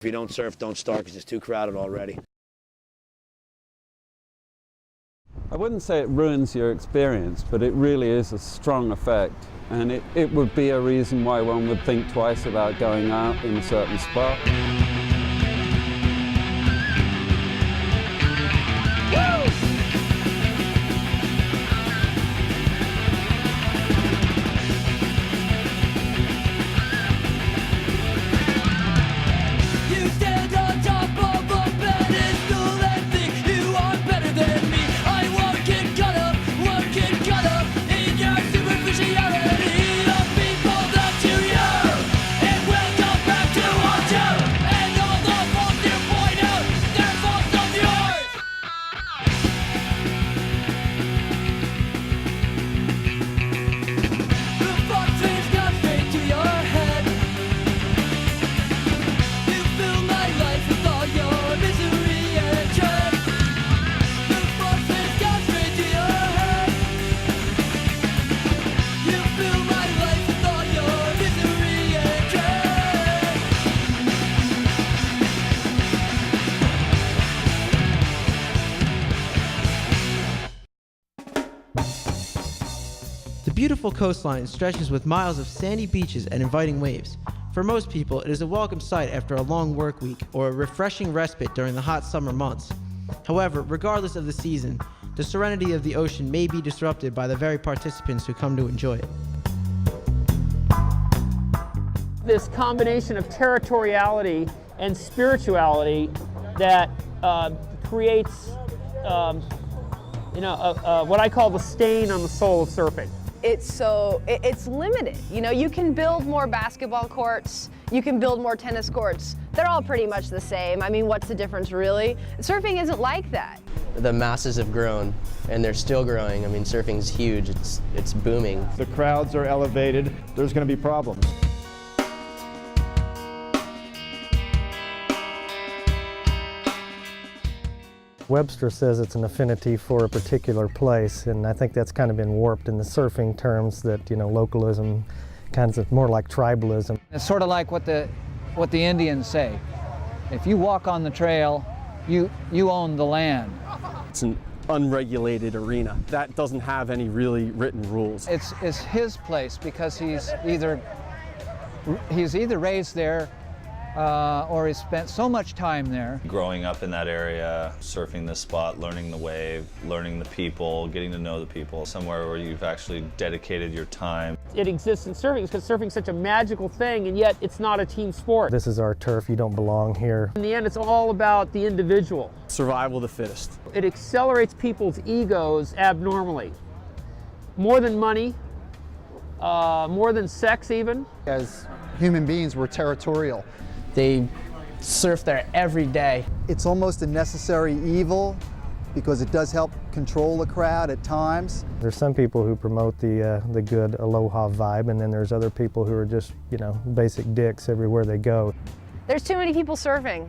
If you don't surf, don't start because it's too crowded already. I wouldn't say it ruins your experience, but it really is a strong effect. And it would be a reason why one would think twice about going out in a certain spot. The beautiful coastline stretches with miles of sandy beaches and inviting waves. For most people, it is a welcome sight after a long work week or a refreshing respite during the hot summer months. However, regardless of the season, the serenity of the ocean may be disrupted by the very participants who come to enjoy it. This combination of territoriality and spirituality that creates what I call the stain on the soul of surfing. It's limited. You know, you can build more basketball courts, you can build more tennis courts. They're all pretty much the same. I mean, what's the difference really? Surfing isn't like that. The masses have grown, and they're still growing. I mean, surfing's huge. It's booming. The crowds are elevated. There's going to be problems. Webster says it's an affinity for a particular place, and I think that's kind of been warped in the surfing terms that, you know, localism, kinds of more like tribalism. It's sort of like what the Indians say. If you walk on the trail, you own the land. It's an unregulated arena that doesn't have any really written rules. It's his place because he's either raised there or he's spent so much time there. Growing up in that area, surfing this spot, learning the wave, learning the people, getting to know the people, somewhere where you've actually dedicated your time. It exists in surfing because surfing's such a magical thing, and yet it's not a team sport. This is our turf, you don't belong here. In the end, it's all about the individual. Survival of the fittest. It accelerates people's egos abnormally. More than money, more than sex even. As human beings, we're territorial. They surf there every day. It's almost a necessary evil because it does help control the crowd at times. There's some people who promote the good aloha vibe, and then there's other people who are just, you know, basic dicks everywhere they go. There's too many people surfing.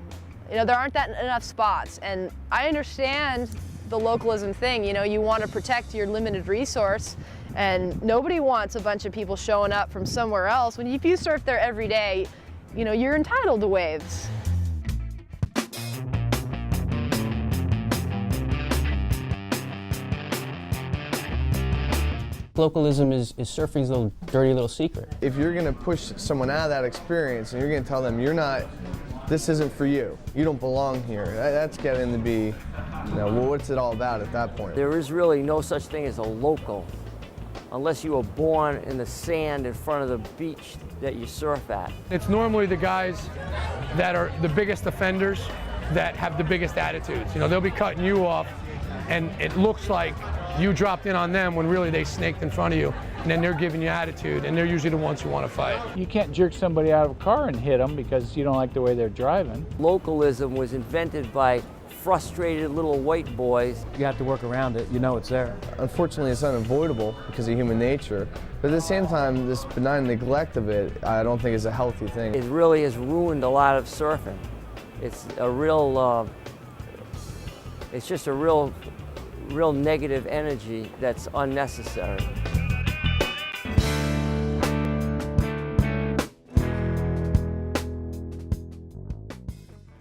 You know, there aren't enough spots, and I understand the localism thing. You know, you want to protect your limited resource, and nobody wants a bunch of people showing up from somewhere else. If you surf there every day, you know, you're entitled to waves. Localism is surfing's little dirty little secret. If you're going to push someone out of that experience and you're going to tell them this isn't for you, you don't belong here, that's getting to be, you know, well, what's it all about at that point? There is really no such thing as a local unless you were born in the sand in front of the beach that you surf at. It's normally the guys that are the biggest offenders that have the biggest attitudes. You know, they'll be cutting you off and it looks like you dropped in on them when really they snaked in front of you, and then they're giving you attitude, and they're usually the ones who want to fight. You can't jerk somebody out of a car and hit them because you don't like the way they're driving. Localism was invented by frustrated little white boys. You have to work around it, you know it's there. Unfortunately, it's unavoidable because of human nature, but at the same time, this benign neglect of it, I don't think is a healthy thing. It really has ruined a lot of surfing. It's a real, it's just a real negative energy that's unnecessary.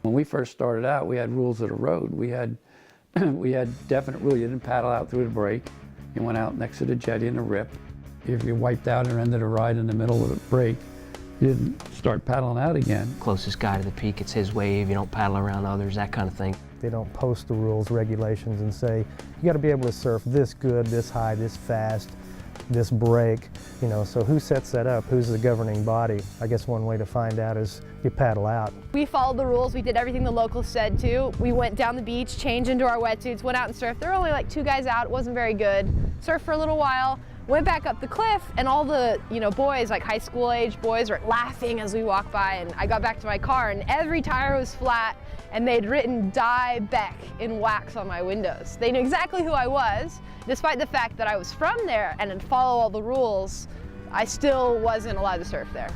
When we first started out, we had rules of the road. We had definite rules. You didn't paddle out through the break. You went out next to the jetty in the rip. If you wiped out or ended a ride in the middle of the break, you didn't start paddling out again. Closest guy to the peak, it's his wave. You don't paddle around others, that kind of thing. They don't post the rules, regulations, and say, you got to be able to surf this good, this high, this fast, this break. You know, so who sets that up? Who's the governing body? I guess one way to find out is you paddle out. We followed the rules. We did everything the locals said to. We went down the beach, changed into our wetsuits, went out and surfed. There were only like 2 guys out. It wasn't very good. Surfed for a little while. Went back up the cliff, and all the boys, like high school age boys, were laughing as we walked by. And I got back to my car, and every tire was flat, and they'd written "Die Beck" in wax on my windows. They knew exactly who I was, despite the fact that I was from there and had followed all the rules. I still wasn't allowed to surf there.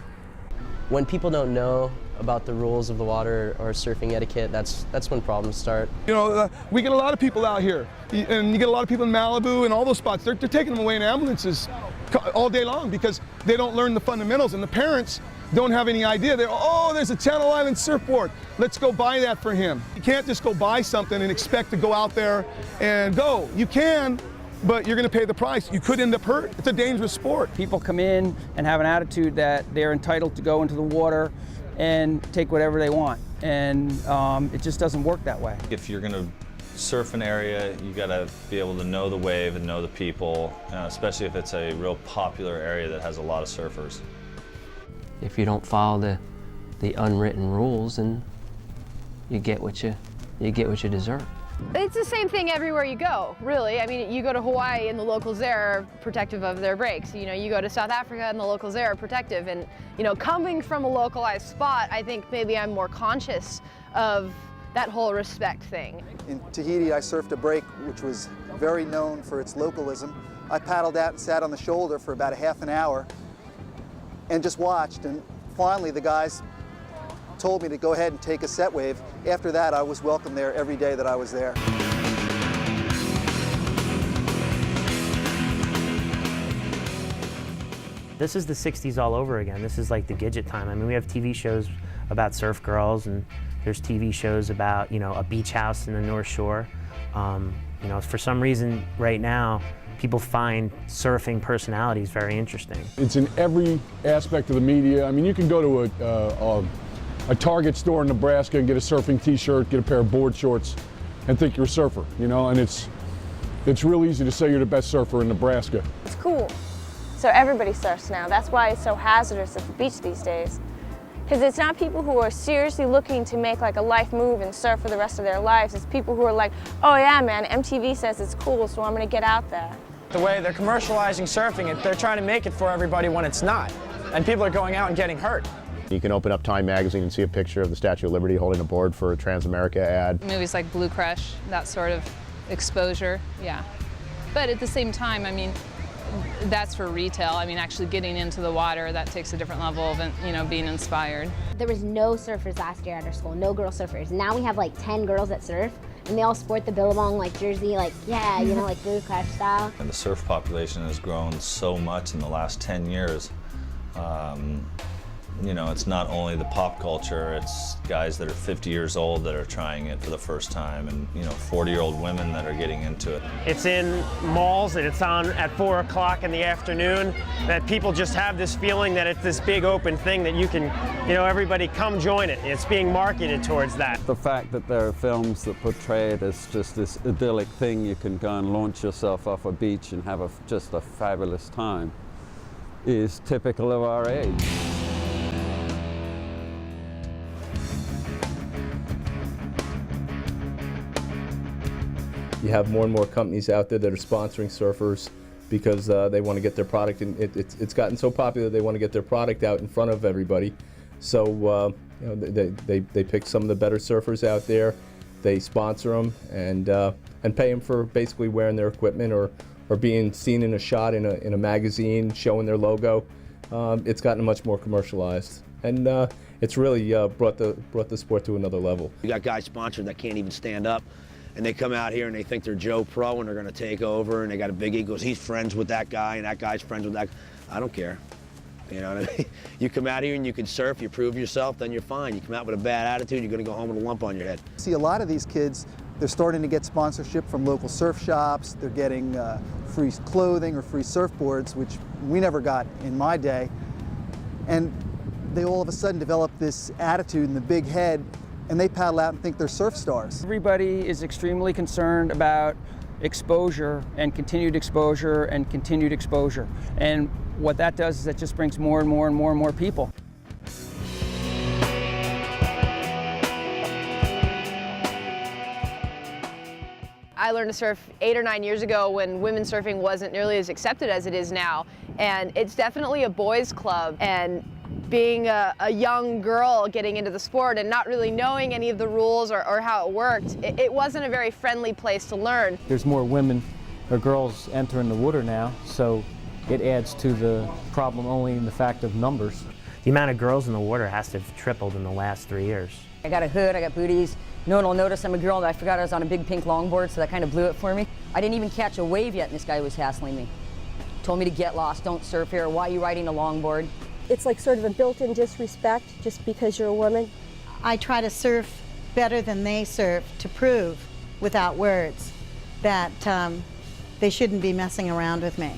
When people don't know about the rules of the water or surfing etiquette, that's when problems start. You know, we get a lot of people out here, and you get a lot of people in Malibu and all those spots. They're taking them away in ambulances all day long because they don't learn the fundamentals, and the parents don't have any idea. They're, oh, there's a Channel Island surfboard. Let's go buy that for him. You can't just go buy something and expect to go out there and go. You can, but you're going to pay the price. You could end up hurt. It's a dangerous sport. People come in and have an attitude that they're entitled to go into the water and take whatever they want, and it just doesn't work that way. If you're going to surf an area, you got to be able to know the wave and know the people, especially if it's a real popular area that has a lot of surfers. If you don't follow the unwritten rules, and you get what you deserve. It's the same thing everywhere you go, really. I mean, you go to Hawaii and the locals there are protective of their breaks. You know, you go to South Africa and the locals there are protective. And, you know, coming from a localized spot, I think maybe I'm more conscious of that whole respect thing. In Tahiti, I surfed a break which was very known for its localism. I paddled out and sat on the shoulder for about a half an hour and just watched. And finally, the guys told me to go ahead and take a set wave. After that, I was welcome there every day that I was there. This is the 60s all over again. This is like the Gidget time. I mean, we have TV shows about surf girls, and there's TV shows about, you know, a beach house in the North Shore. You know, for some reason right now, people find surfing personalities very interesting. It's in every aspect of the media. I mean, you can go to a Target store in Nebraska and get a surfing t-shirt, get a pair of board shorts, and think you're a surfer, you know, and it's real easy to say you're the best surfer in Nebraska. It's cool. So everybody surfs now. That's why it's so hazardous at the beach these days. Because it's not people who are seriously looking to make like a life move and surf for the rest of their lives. It's people who are like, oh yeah, man, MTV says it's cool, so I'm gonna get out there. The way they're commercializing surfing, they're trying to make it for everybody when it's not. And people are going out and getting hurt. You can open up Time magazine and see a picture of the Statue of Liberty holding a board for a Transamerica ad. Movies like Blue Crush, that sort of exposure, yeah. But at the same time, I mean, that's for retail. I mean, actually getting into the water, that takes a different level of, you know, being inspired. There was no surfers last year at our school, no girl surfers. Now we have like 10 girls that surf, and they all sport the Billabong like jersey, like, yeah, you know, like Blue Crush style. And the surf population has grown so much in the last 10 years. You know, it's not only the pop culture, it's guys that are 50 years old that are trying it for the first time, and, you know, 40-year-old women that are getting into it. It's in malls and it's on at 4 o'clock in the afternoon, that people just have this feeling that it's this big open thing that you can, you know, everybody come join it. It's being marketed towards that. The fact that there are films that portray it as just this idyllic thing, you can go and launch yourself off a beach and have just a fabulous time, is typical of our age. You have more and more companies out there that are sponsoring surfers because they want to get their product, and it's gotten so popular they want to get their product out in front of everybody. So you know, they pick some of the better surfers out there, they sponsor them, and pay them for basically wearing their equipment or being seen in a shot in a magazine showing their logo. It's gotten much more commercialized, and it's really brought the sport to another level. You got guys sponsored that can't even stand up, and they come out here and they think they're Joe Pro and they're going to take over, and they got a big ego. He's friends with that guy and that guy's friends with that. I don't care. You know what I mean? You come out here and you can surf, you prove yourself, then you're fine. You come out with a bad attitude, you're going to go home with a lump on your head. See, a lot of these kids, they're starting to get sponsorship from local surf shops. They're getting free clothing or free surfboards, which we never got in my day. And they all of a sudden develop this attitude and the big head, and they paddle out and think they're surf stars. Everybody is extremely concerned about exposure and continued exposure and continued exposure. And what that does is that just brings more and more and more and more people. I learned to surf 8 or 9 years ago when women's surfing wasn't nearly as accepted as it is now. And it's definitely a boys' club. And being a young girl getting into the sport and not really knowing any of the rules or how it worked, it wasn't a very friendly place to learn. There's more women or girls entering the water now, so it adds to the problem only in the fact of numbers. The amount of girls in the water has to have tripled in the last 3 years. I got a hood, I got booties. No one will notice I'm a girl. I forgot I was on a big pink longboard, so that kind of blew it for me. I didn't even catch a wave yet, and this guy was hassling me. Told me to get lost, don't surf here, why are you riding a longboard? It's like sort of a built-in disrespect just because you're a woman. I try to surf better than they surf to prove, without words, that they shouldn't be messing around with me.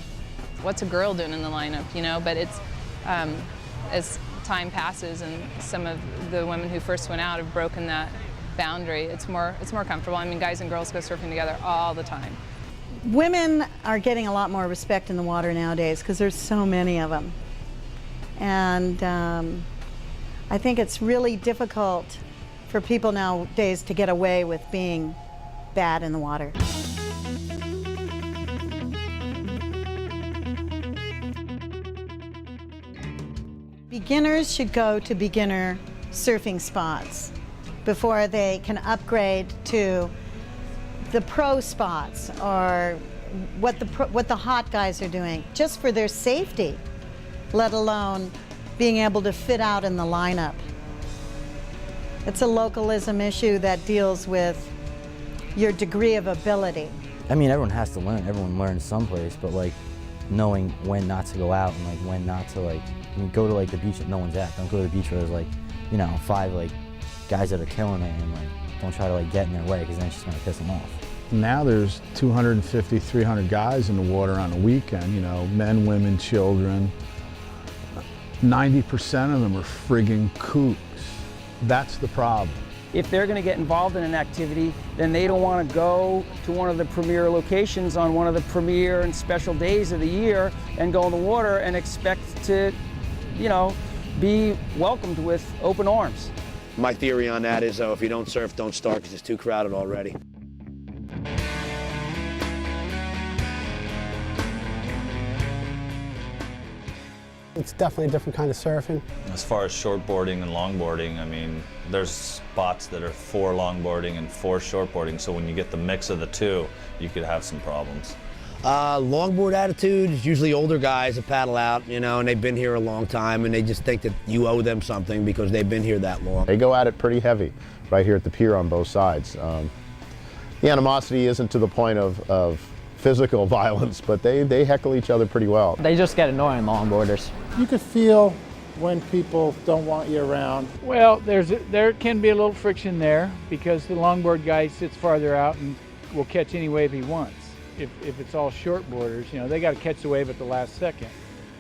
What's a girl doing in the lineup, you know? But it's, as time passes and some of the women who first went out have broken that boundary, it's more comfortable. I mean, guys and girls go surfing together all the time. Women are getting a lot more respect in the water nowadays because there's so many of them. And I think it's really difficult for people nowadays to get away with being bad in the water. Beginners should go to beginner surfing spots before they can upgrade to the pro spots or what the hot guys are doing, just for their safety, let alone being able to fit out in the lineup. It's a localism issue that deals with your degree of ability. I mean, everyone has to learn. Everyone learns someplace, but like knowing when not to go out and like when not to go to like the beach that no one's at. Don't go to the beach where there's like, 5 like guys that are killing it, and like don't try to like get in their way because then it's just gonna piss them off. Now there's 250, 300 guys in the water on a weekend, men, women, children. 90% of them are friggin' kooks. That's the problem. If they're going to get involved in an activity, then they don't want to go to one of the premier locations on one of the premier and special days of the year and go in the water and expect to, be welcomed with open arms. My theory on that is, if you don't surf, don't start because it's too crowded already. It's definitely a different kind of surfing. As far as shortboarding and longboarding, I mean, there's spots that are for longboarding and for shortboarding, so when you get the mix of the two, you could have some problems. Longboard attitude is usually older guys that paddle out, and they've been here a long time, and they just think that you owe them something because they've been here that long. They go at it pretty heavy right here at the pier on both sides. The animosity isn't to the point of physical violence, but they heckle each other pretty well. They just get annoying, longboarders. You could feel when people don't want you around. Well, there can be a little friction there because the longboard guy sits farther out and will catch any wave he wants. If it's all shortboarders, they got to catch the wave at the last second.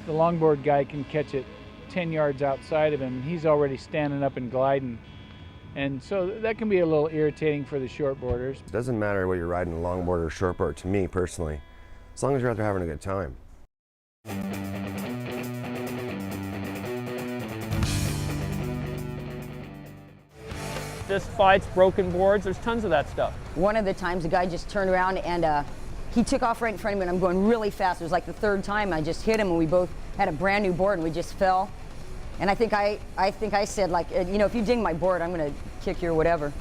The longboard guy can catch it 10 yards outside of him, and he's already standing up and gliding. And so that can be a little irritating for the shortboarders. It doesn't matter whether you're riding a longboard or shortboard to me personally, as long as you're out there having a good time. Fist fights, broken boards, there's tons of that stuff. One of the times, the guy just turned around and he took off right in front of me, and I'm going really fast. It was like the third time I just hit him, and we both had a brand new board, and we just fell. And I think I said, like, if you ding my board, I'm going to kick you or whatever.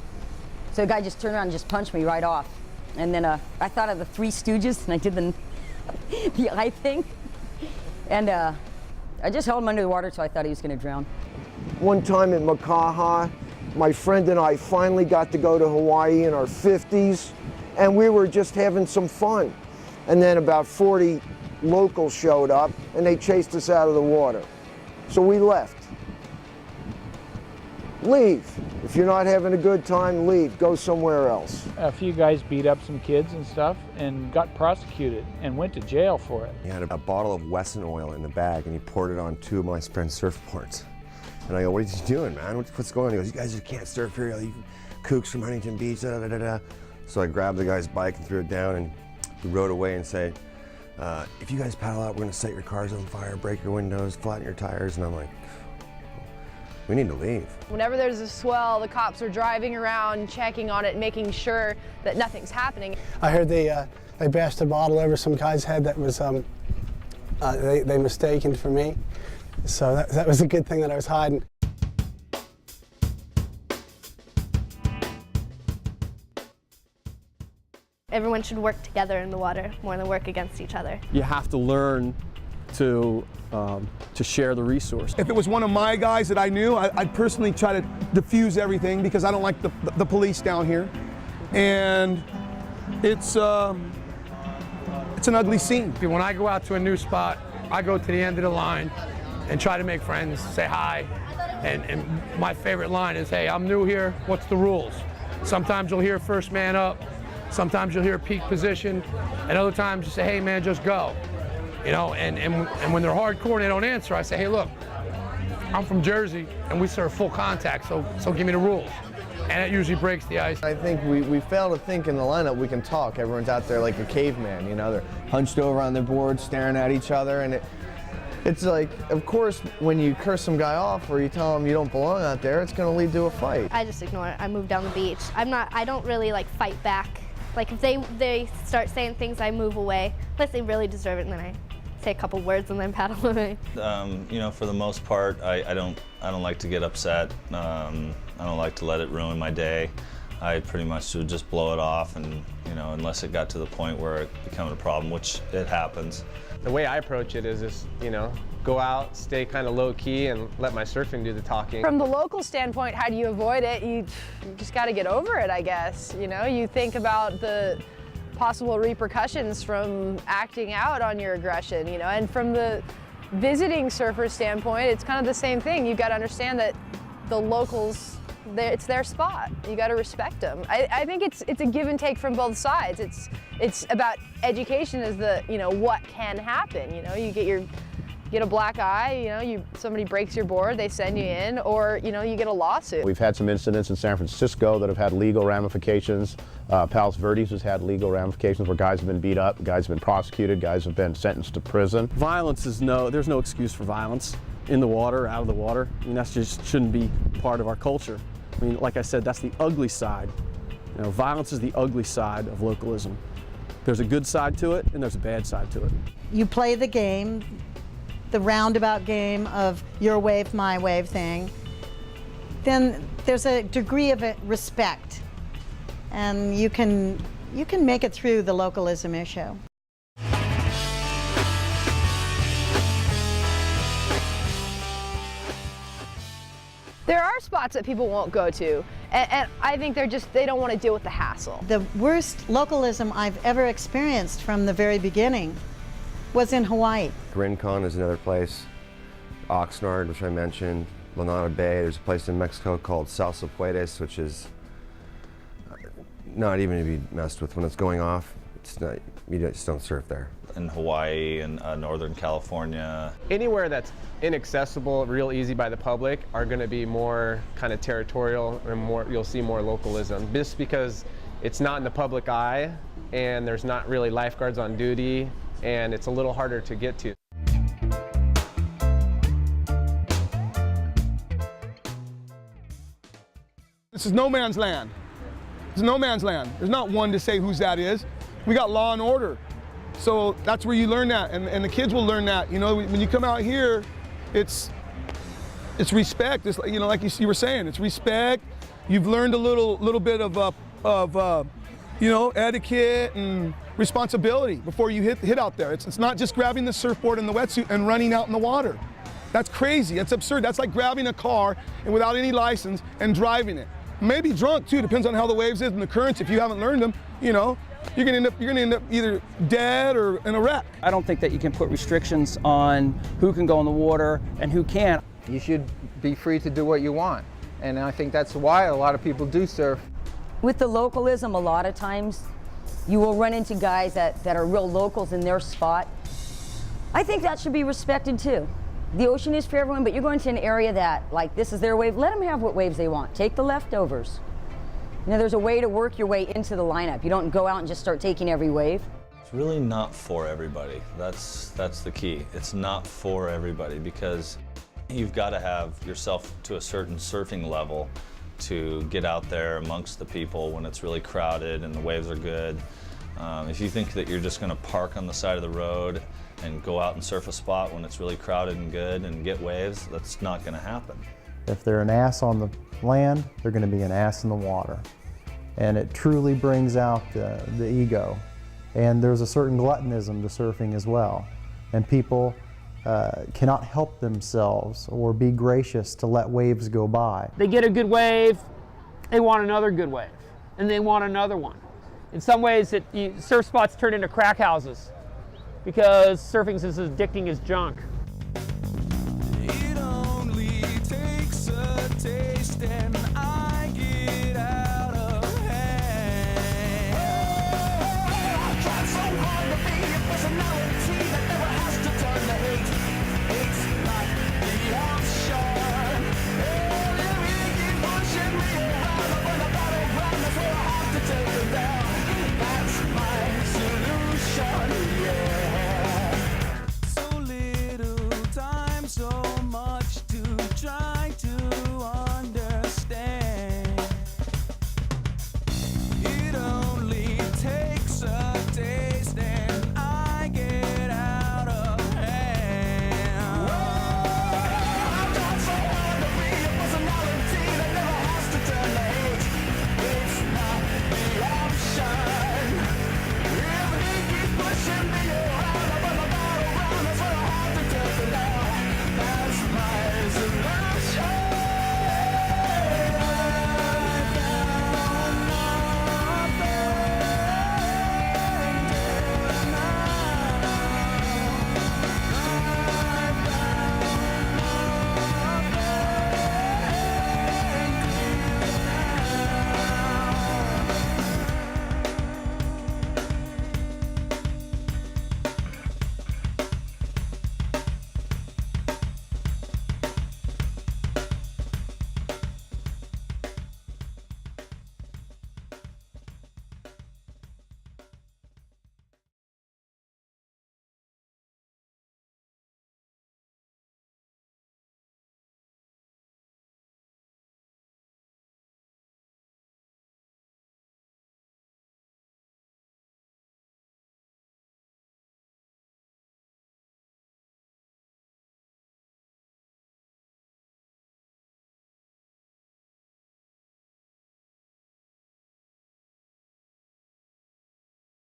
So the guy just turned around and just punched me right off. And then I thought of the Three Stooges, and I did the eye thing. And I just held him under the water till I thought he was going to drown. One time in Makaha, my friend and I finally got to go to Hawaii in our 50s, and we were just having some fun. And then about 40 locals showed up, and they chased us out of the water. So we left. Leave. If you're not having a good time, leave. Go somewhere else. A few guys beat up some kids and stuff and got prosecuted and went to jail for it. He had a bottle of Wesson oil in the bag and he poured it on 2 of my friend's surfboards. And I go, what are you doing, man? What's going on? He goes, you guys just can't surf here. You kooks from Huntington Beach, da da da da. So I grabbed the guy's bike and threw it down and he rode away and said, if you guys paddle out, we're gonna set your cars on fire, break your windows, flatten your tires. And I'm like, we need to leave. Whenever there's a swell, the cops are driving around, checking on it, making sure that nothing's happening. I heard they bashed a bottle over some guy's head that was, they mistaken for me. So that was a good thing that I was hiding. Everyone should work together in the water more than work against each other. You have to learn to share the resource. If it was one of my guys that I knew, I'd personally try to diffuse everything because I don't like the police down here. And it's an ugly scene. When I go out to a new spot, I go to the end of the line and try to make friends, say hi. And my favorite line is, hey, I'm new here, what's the rules? Sometimes you'll hear first man up, sometimes you'll hear peak position, and other times you say, hey man, just go. You know, and when they're hardcore and they don't answer, I say, hey look, I'm from Jersey and we serve full contact, so give me the rules. And it usually breaks the ice. I think we fail to think in the lineup we can talk. Everyone's out there like a caveman, you know, they're hunched over on their board, staring at each other, and it's like, of course, when you curse some guy off or you tell him you don't belong out there, it's gonna lead to a fight. I just ignore it. I move down the beach. I don't really like fight back. Like if they start saying things, I move away, unless they really deserve it, and then I say a couple words and then paddle away. You know, for the most part, I don't like to get upset. I don't like to let it ruin my day. I pretty much would just blow it off, and you know, unless it got to the point where it became a problem, which it happens. The way I approach it is just, you know, go out, stay kind of low key, and let my surfing do the talking. From the local standpoint, how do you avoid it? You just got to get over it, I guess. You know, you think about the possible repercussions from acting out on your aggression, you know, and from the visiting surfer standpoint, it's kind of the same thing. You've got to understand that the locals, it's their spot. You got to respect them. I think it's a give and take from both sides. It's about education as the, you know, what can happen. You know, you get a black eye, you know, somebody breaks your board, they send you in, or, you know, you get a lawsuit. We've had some incidents in San Francisco that have had legal ramifications. Palos Verdes has had legal ramifications where guys have been beat up, guys have been prosecuted, guys have been sentenced to prison. Violence is there's no excuse for violence in the water, out of the water. I mean, that just shouldn't be part of our culture. I mean, like I said, that's the ugly side. You know, violence is the ugly side of localism. There's a good side to it and there's a bad side to it. You play the game, the roundabout game of your wave, my wave thing, then there's a degree of respect, and you can make it through the localism issue. There are spots that people won't go to, and I think they don't want to deal with the hassle. The worst localism I've ever experienced from the very beginning was in Hawaii. Rincon is another place. Oxnard, which I mentioned. Lanada Bay. There's a place in Mexico called Salsa Puedes, which is not even to be messed with when it's going off. It's not, you just don't surf there. In Hawaii and Northern California. Anywhere that's inaccessible, real easy by the public, are going to be more kind of territorial, and you'll see more localism. Just because it's not in the public eye, and there's not really lifeguards on duty, and it's a little harder to get to. This is no man's land. It's no man's land. There's not one to say whose that is. We got law and order. So that's where you learn that, and the kids will learn that. You know, when you come out here, it's respect. It's, you know, like you were saying, it's respect. You've learned a little bit of you know, etiquette and responsibility before you hit out there. It's not just grabbing the surfboard and the wetsuit and running out in the water. That's crazy. That's absurd. That's like grabbing a car and without any license and driving it. Maybe drunk too, depends on how the waves is and the currents. If you haven't learned them, you know, you're gonna end up either dead or in a wreck. I don't think that you can put restrictions on who can go in the water and who can't. You should be free to do what you want. And I think that's why a lot of people do surf. With the localism, a lot of times you will run into guys that are real locals in their spot. I think that should be respected too. The ocean is for everyone, but you're going to an area that, like, this is their wave. Let them have what waves they want. Take the leftovers. You know, there's a way to work your way into the lineup. You don't go out and just start taking every wave. It's really not for everybody. That's the key. It's not for everybody because you've got to have yourself to a certain surfing level to get out there amongst the people when it's really crowded and the waves are good. If you think that you're just going to park on the side of the road and go out and surf a spot when it's really crowded and good and get waves, that's not going to happen. If they're an ass on the land, they're going to be an ass in the water. And it truly brings out the ego. And there's a certain gluttonism to surfing as well. And people cannot help themselves or be gracious to let waves go by. They get a good wave, they want another good wave, and they want another one. In some ways, surf spots turn into crack houses because surfing is as addicting as junk. It only takes a taste and